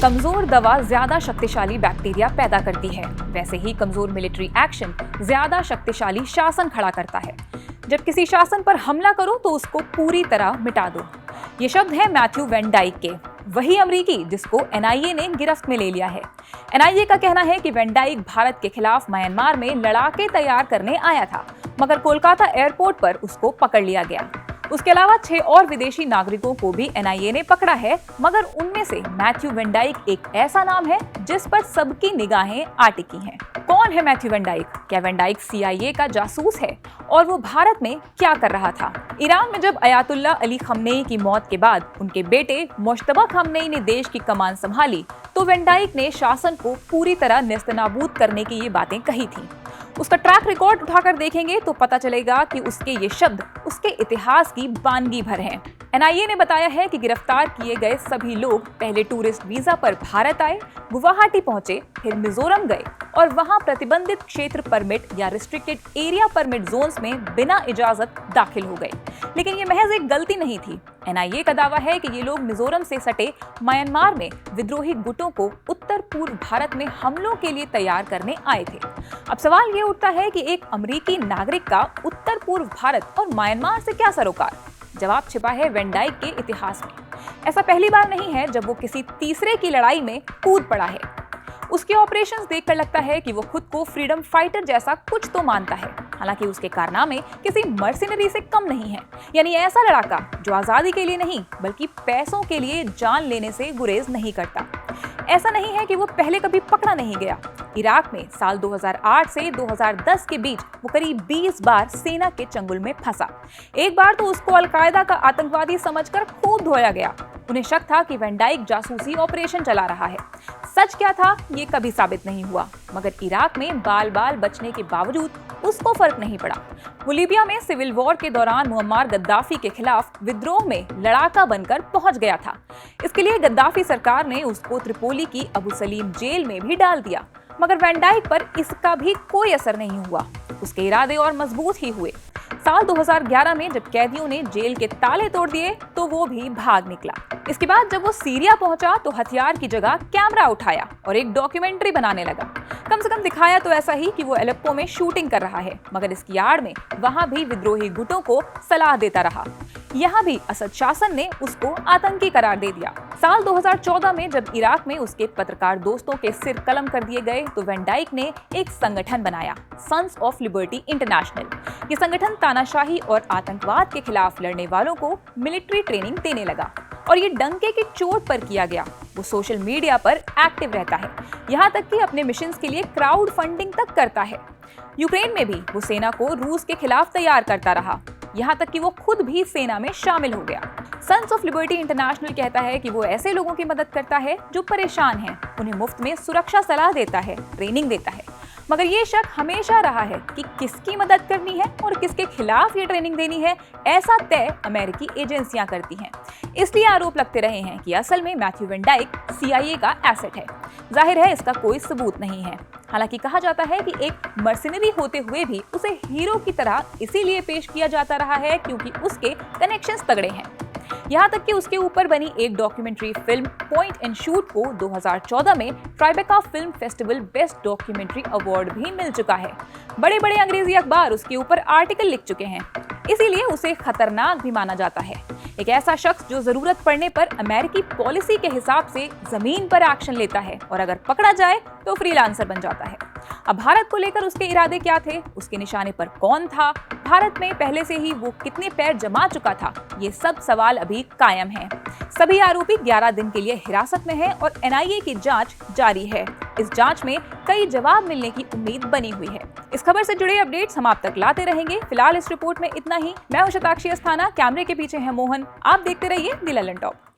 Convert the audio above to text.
कमजोर दवा ज्यादा शक्तिशाली बैक्टीरिया पैदा करती है, वैसे ही कमजोर मिलिट्री एक्शन ज्यादा शक्तिशाली शासन खड़ा करता है। जब किसी शासन पर हमला करो तो उसको पूरी तरह मिटा दो। ये शब्द है मैथ्यू वैन डाइक के, वही अमरीकी जिसको एनआईए ने गिरफ्त में ले लिया है। एनआईए का कहना है कि वैन डाइक भारत के खिलाफ म्यांमार में लड़ाके तैयार करने आया था, मगर कोलकाता एयरपोर्ट पर उसको पकड़ लिया गया। उसके अलावा 6 और विदेशी नागरिकों को भी एनआईए ने पकड़ा है, मगर उनमें से मैथ्यू वैन डाइक एक ऐसा नाम है जिस पर सबकी निगाहें आ टिकी हैं। कौन है मैथ्यू वैन डाइक? क्या वैन डाइक सीआईए का जासूस है? और वो भारत में क्या कर रहा था? ईरान में जब अयातुल्ला अली खमनेई की मौत के बाद उनके बेटे मुश्तबा खमनेई ने देश की कमान संभाली, तो वैन डाइक ने शासन को पूरी तरह नेस्तनाबूद करने की ये बातें कही थी। उसका ट्रैक रिकॉर्ड उठाकर देखेंगे तो पता चलेगा कि उसके ये शब्द उसके इतिहास की वानगी भर हैं। एनआईए ने बताया है कि गिरफ्तार किए गए सभी लोग पहले टूरिस्ट वीजा पर भारत आए, गुवाहाटी पहुंचे, फिर मिजोरम गए और वहां प्रतिबंधित क्षेत्र परमिट या रिस्ट्रिक्टेड एरिया परमिट जोन्स में बिना इजाजत दाखिल हो गए। लेकिन ये महज एक गलती नहीं थी। एनआईए का दावा है कि ये लोग मिजोरम से सटे म्यांमार में विद्रोही गुटों को उत्तर पूर्व भारत में हमलों के लिए तैयार करने आए थे। अब सवाल ये उठता है कि एक अमेरिकी नागरिक का उत्तर पूर्व भारत और म्यांमार से क्या सरोकार? जवाब छिपा है वैन डाइक के इतिहास में। ऐसा पहली बार नहीं है जब वो किसी तीसरे की लड़ाई में कूद पड़ा है। उसके ऑपरेशंस देखकर लगता है कि वो खुद को फ्रीडम फाइटर जैसा कुछ तो मानता है, हालांकि उसके कारनामे किसी मर्सिनरी से कम नहीं है। यानी ऐसा लड़ाका जो आजादी के लिए नहीं बल्कि पैसों के लिए जान लेने से गुरेज नहीं करता। ऐसा नहीं है कि वो पहले कभी पकड़ा नहीं गया। इराक में साल 2008 से 2010 के बीच वो करीब 20 बार सेना के चंगुल में फंसा। एक बार तो उसको अलकायदा का आतंकवादी समझकर खूब धोया गया। उन्हें शक था कि वैन डाइक जासूसी ऑपरेशन चला रहा है। सच क्या था ये कभी साबित नहीं हुआ, मगर इराक में बाल बाल बचने के बावजूद उसको फर्क नहीं पड़ा। वो लीबिया में सिविल वॉर के दौरान मुअम्मार गद्दाफी के खिलाफ विद्रोह में लड़ाका बनकर पहुंच गया था। इसके लिए गद्दाफी सरकार ने उसको त्रिपोली की अबू सलीम जेल में भी डाल दिया, मगर वैन डाइक पर इसका भी कोई असर नहीं हुआ। उसके इरादे और मजबूत ही हुए। साल 2011 में जब कैदियों ने जेल के ताले तोड़ दिए तो वो भी भाग निकला। इसके बाद जब वो सीरिया पहुंचा तो हथियार की जगह कैमरा उठाया और एक डॉक्यूमेंट्री बनाने लगा। कम से कम दिखाया तो ऐसा ही कि वो एलेप्पो में शूटिंग कर रहा है, मगर इसकी आड़ में वहां भी विद्रोही गुटों को सलाह देता रहा। यहाँ भी असद शासन ने उसको आतंकी करार दे दिया। साल 2014 में जब इराक में उसके पत्रकार दोस्तों के सिर कलम कर दिए गए तो वैन डाइक ने एक संगठन बनाया, सन्स ऑफ लिबर्टी इंटरनेशनल। ये संगठन तानाशाही और आतंकवाद के खिलाफ लड़ने वालों को मिलिट्री ट्रेनिंग देने लगा और ये डंके की चोट पर किया गया। वो सोशल मीडिया पर एक्टिव रहता है, यहाँ तक कि अपने मिशंस के लिए क्राउड फंडिंग तक करता है। यूक्रेन में भी वो सेना को रूस के खिलाफ तैयार करता रहा, यहाँ तक कि वो खुद भी सेना में शामिल हो गया। सन्स ऑफ लिबर्टी इंटरनेशनल कहता है कि वो ऐसे लोगों की मदद करता है जो परेशान हैं, उन्हें मुफ्त में सुरक्षा सलाह देता है, ट्रेनिंग देता है। मगर ये शक हमेशा रहा है कि किसकी मदद करनी है और किसके खिलाफ ये ट्रेनिंग देनी है, ऐसा तय अमेरिकी एजेंसियां करती हैं। इसलिए आरोप लगते रहे हैं कि असल में मैथ्यू वैन डाइक सीआईए का एसेट है। जाहिर है इसका कोई सबूत नहीं है। हालांकि कहा जाता है कि एक मर्सिनरी होते हुए भी उसे हीरो की तरह इसीलिए पेश किया जाता रहा है क्योंकि उसके कनेक्शंस तगड़े हैं। यहाँ तक कि उसके ऊपर बनी एक documentary film point and shoot को 2014 में Tribeca film festival best documentary award भी मिल चुका है। बड़े बड़े अंग्रेजी अखबार उसके ऊपर आर्टिकल लिख चुके हैं, इसीलिए उसे खतरनाक भी माना जाता है। एक ऐसा शख्स जो जरूरत पड़ने पर अमेरिकी पॉलिसी के हिसाब से जमीन पर एक्शन लेता है और अगर पकड़ा जाए तो फ्रीलांसर बन जाता है। अब भारत को लेकर उसके इरादे क्या थे, उसके निशाने पर कौन था, भारत में पहले से ही वो कितने पैर जमा चुका था, ये सब सवाल अभी कायम हैं। सभी आरोपी 11 दिन के लिए हिरासत में हैं और एनआईए की जांच जारी है। इस जांच में कई जवाब मिलने की उम्मीद बनी हुई है। इस खबर से जुड़े अपडेट्स हम आप तक लाते रहेंगे। फिलहाल इस रिपोर्ट में इतना ही। मैं हूं शताक्षी अस्थाना, कैमरे के पीछे है मोहन। आप देखते रहिए द ललन टॉप।